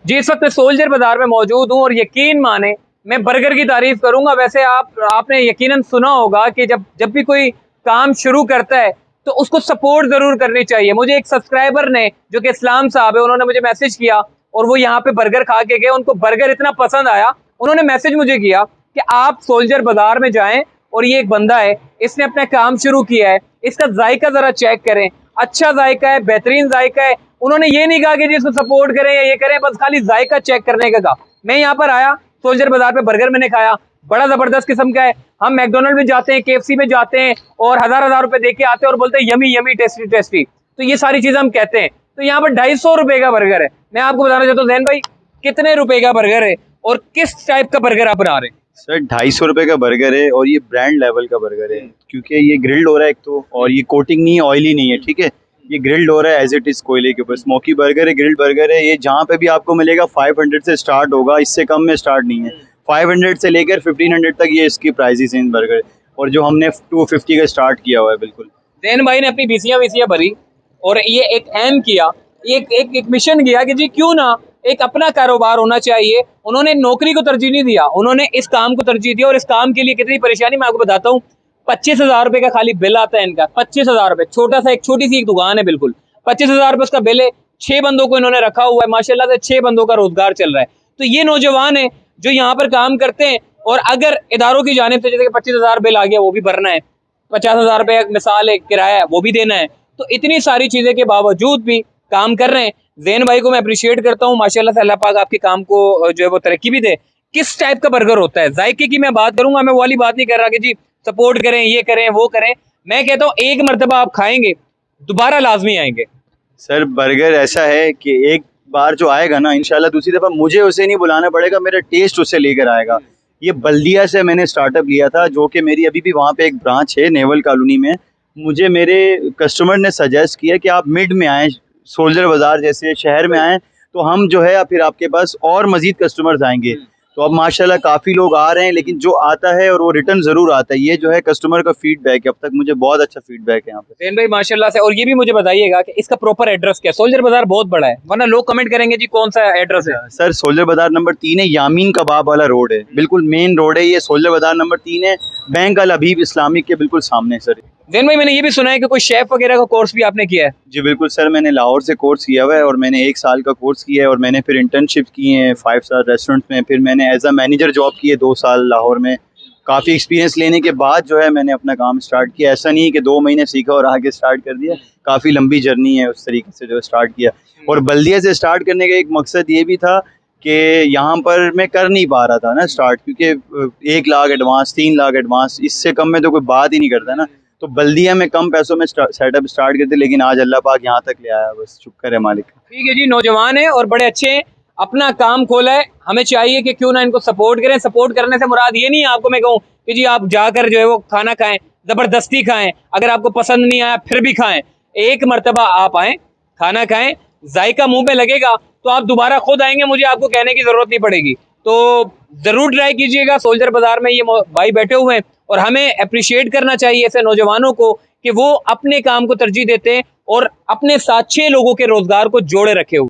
जी, इस वक्त मैं सोल्जर बाजार में मौजूद हूँ और यकीन माने मैं बर्गर की तारीफ करूंगा। वैसे आपने यकीनन सुना होगा कि जब जब भी कोई काम शुरू करता है तो उसको सपोर्ट जरूर करनी चाहिए। मुझे एक सब्सक्राइबर ने, जो कि इस्लाम साहब है, उन्होंने मुझे मैसेज किया और वो यहाँ पे बर्गर खा के गए। उनको बर्गर इतना पसंद आया, उन्होंने मैसेज मुझे किया कि आप सोल्जर बाजार में जाएं और ये एक बंदा है, इसने अपना काम शुरू किया है, इसका जायका जरा चेक करें, अच्छा जायका है, बेहतरीन जायका है। उन्होंने ये नहीं कहा कि जी इसको सपोर्ट करें या ये करें, बस खाली जायका चेक करने का कहा। मैं यहाँ पर आया, सोल्जर बाजार पे बर्गर मैंने खाया, बड़ा जबरदस्त किस्म का है। हम मैकडोनल्ड में जाते हैं, केएफसी में जाते हैं और हजार रुपए दे के आते हैं और बोलते हैं यमी यमी टेस्टी टेस्टी। तो ये सारी चीजें हम कहते हैं। तो यहाँ पर 250 रुपए का बर्गर है। मैं आपको बताना चाहता हूँ जैन भाई, कितने रुपए का बर्गर है और किस टाइप का बर्गर आप बना रहे हैं? सर 250 रुपये का बर्गर है और ये ब्रांड लेवल का बर्गर है, क्योंकि ये ग्रिल्ड हो रहा है एक तो, और ये कोटिंग नहीं है, ऑयली नहीं है, ठीक है। ये ग्रिल्ड हो रहा है एज इट इज़ कोयले के ऊपर। स्मोकी बर्गर है, ग्रिल्ड बर्गर है। ये जहाँ पे भी आपको मिलेगा 500 से स्टार्ट होगा, इससे कम में स्टार्ट नहीं है। 500 से लेकर 1500 तक ये इसकी प्राइजेस हैं इन बर्गर, और जो हमने 250 का स्टार्ट किया हुआ है। बिल्कुल जैन भाई ने अपनी बीसियां भरी और ये एक एम किया, एक मिशन किया कि जी क्यों ना एक अपना कारोबार होना चाहिए। उन्होंने नौकरी को तरजीह नहीं दिया, उन्होंने इस काम को तरजीह दिया। और इस काम के लिए कितनी परेशानी मैं आपको बताता हूँ। 25,000 रुपए का खाली बिल आता है इनका। 25,000 रुपए, छोटी सी एक दुकान है, बिल्कुल 25,000 रुपए उसका बिल है। 6 बंदों को इन्होंने रखा हुआ है, माशाल्लाह से 6 बंदों का रोजगार चल रहा है। तो ये नौजवान है जो यहाँ पर काम करते हैं। और अगर इदारों की जानिब से जैसे 25,000 बिल आ गया, वो भी भरना है, 50,000 रुपए मिसाल है किराया, वो भी देना है। तो इतनी सारी चीजें के बावजूद भी काम कर रहे हैं। जैन भाई को मैं अप्रिशिएट करता हूँ, माशाल्लाह से अल्लाह पाक आपके काम को जो है वो तरक्की भी दे। किस टाइप का बर्गर होता है? जायके की मैं बात करूंगा, मैं वो वाली बात नहीं कर रहा कि जी सपोर्ट करें, ये करें, वो करें। मैं कहता हूँ एक मर्तबा आप खाएंगे, दोबारा लाजमी आएंगे। सर, बर्गर ऐसा है कि एक बार जो आएगा ना, इंशाल्लाह दूसरी दफ़ा मुझे उसे नहीं बुलाना पड़ेगा, मेरा टेस्ट उससे लेकर आएगा। ये बल्दिया से मैंने स्टार्टअप लिया था, जो कि मेरी अभी भी वहाँ पे एक ब्रांच है नेवल कॉलोनी में। मुझे मेरे कस्टमर ने सजेस्ट किया कि आप मिड में आएँ, सोल्जर बाज़ार जैसे शहर में आएँ, तो हम जो है फिर आपके पास और मज़ीद कस्टमर्स आएंगे। तो अब माशाल्लाह काफ़ी लोग आ रहे हैं, लेकिन जो आता है और वो रिटर्न ज़रूर आता है। ये जो है कस्टमर का फीडबैक है, अब तक मुझे बहुत अच्छा फीडबैक है यहाँ पे। जैन भाई माशाल्लाह से। और ये भी मुझे बताइएगा कि इसका प्रॉपर एड्रेस क्या है? सोल्जर बाजार बहुत बड़ा है, वरना लोग कमेंट करेंगे जी कौन सा एड्रेस है। सर, सोल्जर बाजार नंबर 3 है, यामीन कबाब वाला रोड है, बिल्कुल मेन रोड है ये। सोल्जर बाजार नंबर 3 है, बैंक अल हबीब इस्लामिक के बिल्कुल सामने सर। जैन भाई, मैंने ये भी सुना है कि कोई शेफ वगैरह का कोर्स भी आपने किया है? जी बिल्कुल सर, मैंने लाहौर से कोर्स किया हुआ है और मैंने 1 साल का कोर्स किया है, और मैंने फिर इंटर्नशिप की है 5 स्टार रेस्टोरेंट में। फिर मैंने एज अ मैनेजर जॉब की है 2 साल लाहौर में। काफ़ी एक्सपीरियंस लेने के बाद जो है मैंने अपना काम स्टार्ट किया। ऐसा नहीं कि 2 महीने सीखा और आगे स्टार्ट कर दिया, काफ़ी लंबी जर्नी है उस तरीके से जो स्टार्ट किया। और बल्दिया से स्टार्ट करने का एक मकसद ये भी था कि यहाँ पर मैं कर नहीं पा रहा था ना स्टार्ट, क्योंकि 1 लाख एडवांस, 3 लाख एडवांस, इससे कम में तो कोई बात ही नहीं करता ना। तो बल्दिया में कम पैसों में सेटअप स्टार्ट करते, लेकिन आज अल्लाह पाक यहाँ तक ले आया, बस शुक्र है मालिक का। ठीक है जी, नौजवान है और बड़े अच्छे हैं, अपना काम खोला है। हमें चाहिए कि क्यों ना इनको सपोर्ट करें। सपोर्ट करने से मुराद ये नहीं है आपको मैं कहूँ कि जी आप जाकर जो है वो खाना खाएं, जबरदस्ती खाएं, अगर आपको पसंद नहीं आया फिर भी खाएं। एक मर्तबा आप आएं, खाना खाएं, जायका मुंह पे लगेगा तो आप दोबारा खुद आएंगे, मुझे आपको कहने की जरूरत नहीं पड़ेगी। तो जरूर ट्राई कीजिएगा। सोल्जर बाजार में ये भाई बैठे हुए हैं और हमें अप्रिशिएट करना चाहिए ऐसे नौजवानों को कि वो अपने काम को तरजीह देते हैं और अपने साथ 6 लोगों के रोजगार को जोड़े रखे हुए।